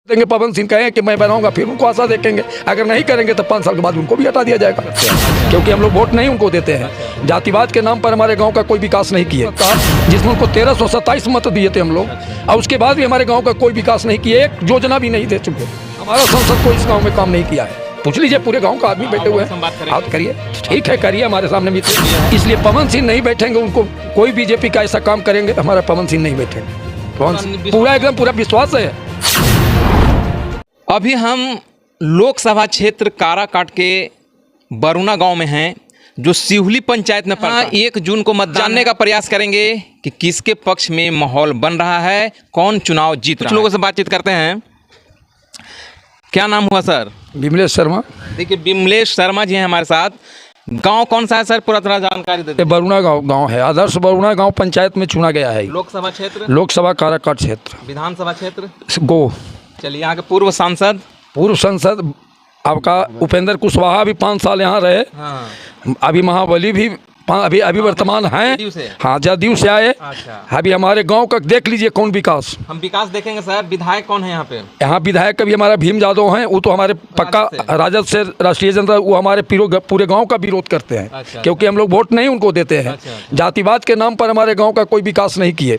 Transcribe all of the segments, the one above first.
देंगे पवन सिंह कहें कि मैं बनाऊंगा, फिर उनको आशा देखेंगे। अगर नहीं करेंगे तो 5 साल के बाद उनको भी हटा दिया जाएगा, क्योंकि हम लोग वोट नहीं उनको देते हैं। जातिवाद के नाम पर हमारे गांव का कोई विकास नहीं किए, जिसमें उनको 1327 मत दिए थे हम लोग, और उसके बाद भी हमारे गांव का कोई विकास नहीं किए, एक योजना भी नहीं दे चुके। हमारा संसद को इस गाँव में काम नहीं किया है। पूछ लीजिए, पूरे गांव का आदमी बैठे हुए हैं, आप करिए, ठीक है करिए, हमारे सामने भी। इसलिए पवन सिंह नहीं बैठेंगे, उनको कोई बीजेपी का ऐसा काम करेंगे, हमारा पवन सिंह नहीं बैठेंगे। पूरा एकदम पूरा विश्वास है। अभी हम लोकसभा क्षेत्र काराकाट के बरुणा गांव में हैं, जो सिहुली पंचायत में पड़ता है। 1 जून को मत जानने का प्रयास करेंगे कि किसके पक्ष में माहौल बन रहा है, कौन चुनाव जीत रहा है। कुछ लोगों से बातचीत करते हैं। क्या नाम हुआ सर? विमलेश शर्मा। देखिए, विमलेश शर्मा जी हैं हमारे साथ। गांव कौन सा है सर, पूरा थोड़ा जानकारी दे दीजिए। बरुणा गांव है, आदर्श बरुणा गांव पंचायत में चुना गया है। लोकसभा क्षेत्र, लोकसभा काराकाट क्षेत्र, विधानसभा क्षेत्र गो। चलिए, यहाँ के पूर्व सांसद आपका उपेंद्र कुशवाहा भी 5 साल यहाँ रहे। हाँ। अभी महाबली भी अभी वर्तमान हैं। हाँ, जदयू से आए। अच्छा। अभी हमारे गांव का देख लीजिए कौन विकास। हम विकास देखेंगे सर। विधायक कौन है यहाँ पे? यहाँ विधायक अभी हमारा भीम यादव हैं, वो तो हमारे पक्का राजद से राष्ट्रीय जनता, वो हमारे पूरे गांव का विरोध करते हैं। अच्छा। क्योंकि हम लोग वोट नहीं उनको देते हैं। अच्छा। जातिवाद के नाम पर हमारे गाँव का कोई विकास नहीं किए।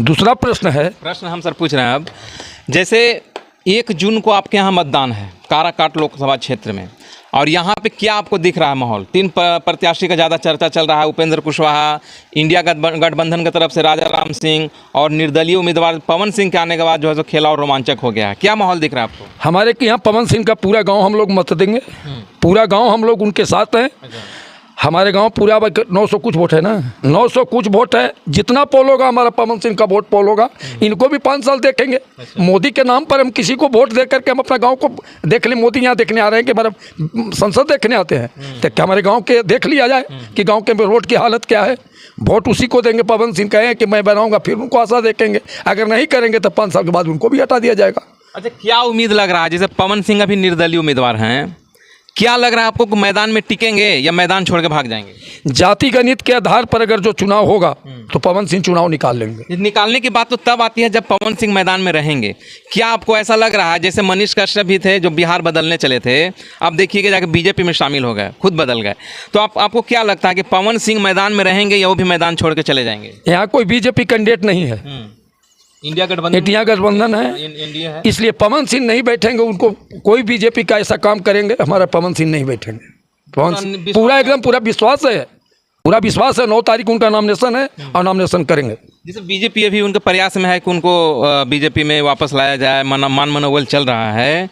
दूसरा प्रश्न हम सर पूछ रहे हैं अब, जैसे 1 जून को आपके यहाँ मतदान है काराकाट लोकसभा क्षेत्र में, और यहाँ पे क्या आपको दिख रहा है माहौल? 3 प्रत्याशी का ज़्यादा चर्चा चल रहा है, उपेंद्र कुशवाहा, इंडिया गठबंधन की तरफ से राजा राम सिंह, और निर्दलीय उम्मीदवार पवन सिंह के आने के बाद जो है सो खेला और रोमांचक हो गया है। क्या माहौल दिख रहा है आपको? हमारे के यहाँ पवन सिंह का पूरा गाँव हम लोग मत देंगे, पूरा गाँव हम लोग उनके साथ हैं। हमारे गांव पूरा 900 कुछ वोट है ना, 900 कुछ वोट है। जितना पोल होगा हमारा पवन सिंह का वोट पोल होगा। इनको भी 5 साल देखेंगे। मोदी के नाम पर हम किसी को वोट दे करके हम अपना गांव को देख लें। मोदी यहाँ देखने आ रहे हैं कि हमारा संसद देखने आते हैं, तो क्या हमारे गांव के देख लिया जाए कि गांव के रोड की हालत क्या है। वोट उसी को देंगे, पवन सिंह कहें कि मैं बनाऊंगा, फिर उनको आशा देखेंगे। अगर नहीं करेंगे तो 5 साल के बाद उनको भी हटा दिया जाएगा। अच्छा, क्या उम्मीद लग रहा है? जैसे पवन सिंह अभी निर्दलीय उम्मीदवार हैं, क्या लग रहा है आपको कि मैदान में टिकेंगे या मैदान छोड़ के भाग जाएंगे? जाति गणित के आधार पर अगर जो चुनाव होगा तो पवन सिंह चुनाव निकाल लेंगे। निकालने की बात तो तब आती है जब पवन सिंह मैदान में रहेंगे। क्या आपको ऐसा लग रहा है, जैसे मनीष कश्यप भी थे जो बिहार बदलने चले थे, अब देखिए कि जाकर बीजेपी में शामिल हो गए, खुद बदल गए, तो आपको क्या लगता है कि पवन सिंह मैदान में रहेंगे या वो भी मैदान छोड़ के चले जाएंगे? यहाँ कोई बीजेपी कैंडिडेट नहीं है, इंडिया गठबंधन है। इसलिए पवन सिंह नहीं बैठेंगे, उनको कोई बीजेपी का ऐसा काम करेंगे, हमारा पवन सिंह नहीं बैठेंगे। पूरा एकदम पूरा विश्वास है। 9 तारीख उनका नॉमिनेशन है और नॉमिनेशन करेंगे। जैसे बीजेपी अभी उनके प्रयास में है कि उनको बीजेपी में वापस लाया जाए, मान मनोबल चल रहा है।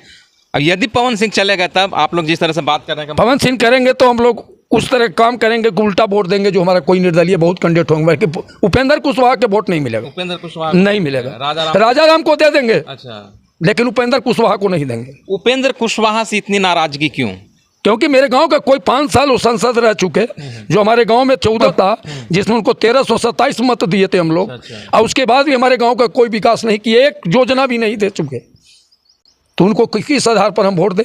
अब यदि पवन सिंह चलेगा, तब आप लोग जिस तरह से बात कर रहे हैं पवन सिंह करेंगे तो हम लोग उस तरह काम करेंगे कि उल्टा वोट देंगे। जो हमारा कोई निर्दलीय बहुत कैंडिडेट होंगे, कि उपेंद्र कुशवाहा के वोट नहीं मिलेगा। उपेंद्र कुशवाहा नहीं मिलेगा, राजा राम को दे देंगे। अच्छा, लेकिन उपेंद्र कुशवाहा को नहीं देंगे। उपेंद्र कुशवाहा से इतनी नाराजगी क्यों? क्योंकि मेरे गांव का कोई 5 साल वो सांसद रह चुके, जो हमारे गांव में 14 था, जिसमें उनको 1327 मत दिए थे हम लोग, और उसके बाद भी हमारे गांव का कोई विकास नहीं किए, एक योजना भी नहीं दे चुके। तो उनको किस आधार पर हम वोट दें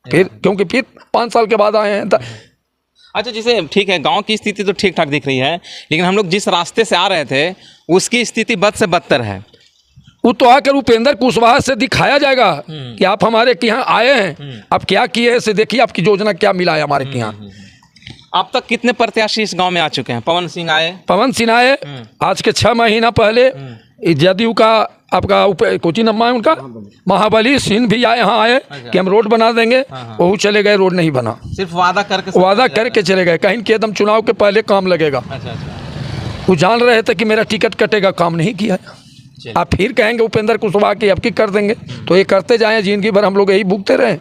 फिर? क्योंकि फिर 5 साल के बाद आए हैं। अच्छा, जैसे ठीक है, गांव की स्थिति तो ठीक ठाक दिख रही है, लेकिन हम लोग जिस रास्ते से आ रहे थे उसकी स्थिति बद से बदतर है। वो तो आकर उपेंद्र कुशवाहा से दिखाया जाएगा कि आप हमारे के यहाँ आए हैं, आप क्या किए हैं, से देखिए आपकी योजना क्या मिला है हमारे के यहाँ। अब तक कितने प्रत्याशी इस गांव में आ चुके हैं? पवन सिंह आए आज के 6 महीना पहले। जदयू का आपका कोची नम्मा है उनका, महाबली सिंह भी यहाँ आए कि हम रोड बना देंगे, वो चले गए, रोड नहीं बना। सिर्फ वादा करके चले गए, कहीं कि एकदम चुनाव के पहले काम लगेगा। वो जान रहे थे कि मेरा टिकट कटेगा, काम नहीं किया। आप फिर कहेंगे उपेंद्र कुशवाहा की अब की कर देंगे, तो ये करते जाएं, जिंदगी भर हम लोग यही भुगते रहे।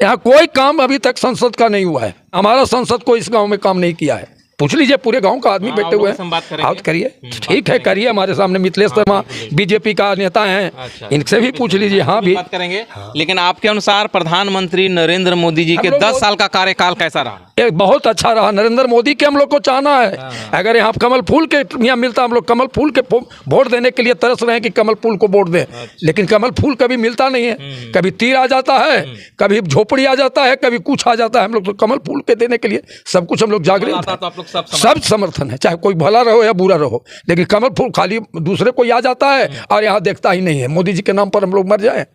यहाँ कोई काम अभी तक संसद का नहीं हुआ है। हमारा संसद को इस गांव में काम नहीं किया है। पूछ लीजिए, पूरे गांव का आदमी बैठे हुए हैं, आप करिए, ठीक है करिए। हमारे सामने मिथिलेश शर्मा बीजेपी का नेता हैं, इनसे भी पूछ लीजिए। हाँ, भी बात करेंगे। लेकिन आपके अनुसार प्रधानमंत्री नरेंद्र मोदी जी के 10 साल का कार्यकाल कैसा रहा? बहुत अच्छा रहा। नरेंद्र मोदी के हम लोग को चाहना है। अगर यहाँ कमल फूल के यहाँ मिलता, हम लोग कमल फूल के वोट देने के लिए तरस रहे हैं कि कमल फूल को वोट दें, लेकिन कमल फूल कभी मिलता नहीं है। कभी तीर आ जाता है, कभी झोपड़ी आ जाता है, कभी कुछ आ जाता है। हम लोग तो कमल फूल के देने के लिए सब कुछ हम लोग जागृत हैं। सब समर्थन है, चाहे कोई भला रहो या बुरा रहो, लेकिन कमल फूल खाली दूसरे को आ जाता है और यहाँ देखता ही नहीं है। मोदी जी के नाम पर हम लोग मर जाए।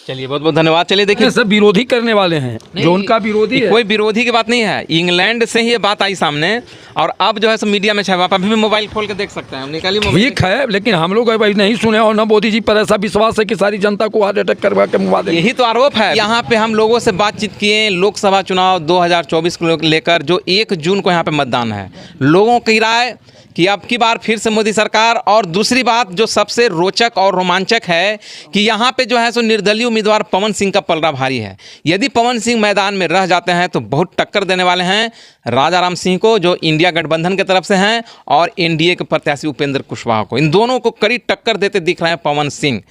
चलिए बहुत बहुत धन्यवाद। चलिए देखिए, सब विरोधी करने वाले हैं, जो उनका विरोधी है। कोई विरोधी की बात नहीं है, इंग्लैंड से ही ये बात आई सामने और अब जो है सब मीडिया में छाया। आप अभी भी मोबाइल खोल के देख सकते हैं, हम निकालिए मोबाइल। ठीक है, लेकिन हम लोग भाई नहीं सुने और न मोदी जी पर ऐसा विश्वास है कि सारी जनता को हार्ट अटैक करवा के मुआ देंगे। यही तो आरोप है। यहाँ पे हम लोगों से बातचीत किए लोकसभा चुनाव 2024 को लेकर, जो 1 जून को यहाँ पे मतदान है। लोगों की राय कि अब की बार फिर से मोदी सरकार। और दूसरी बात जो सबसे रोचक और रोमांचक है कि यहाँ पे जो है सो निर्दलीय उम्मीदवार पवन सिंह का पलड़ा भारी है। यदि पवन सिंह मैदान में रह जाते हैं तो बहुत टक्कर देने वाले हैं राजा राम सिंह को, जो इंडिया गठबंधन की तरफ से हैं, और एनडीए के प्रत्याशी उपेंद्र कुशवाहा को। इन दोनों को कड़ी टक्कर देते दिख रहे हैं पवन सिंह।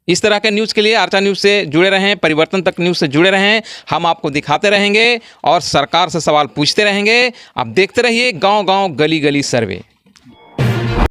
इस तरह के न्यूज़ के लिए आर्चा न्यूज़ से जुड़े रहें, परिवर्तन तक न्यूज़ से जुड़े रहें। हम आपको दिखाते रहेंगे और सरकार से सवाल पूछते रहेंगे। आप देखते रहिए गांव-गांव, गली-गली सर्वे।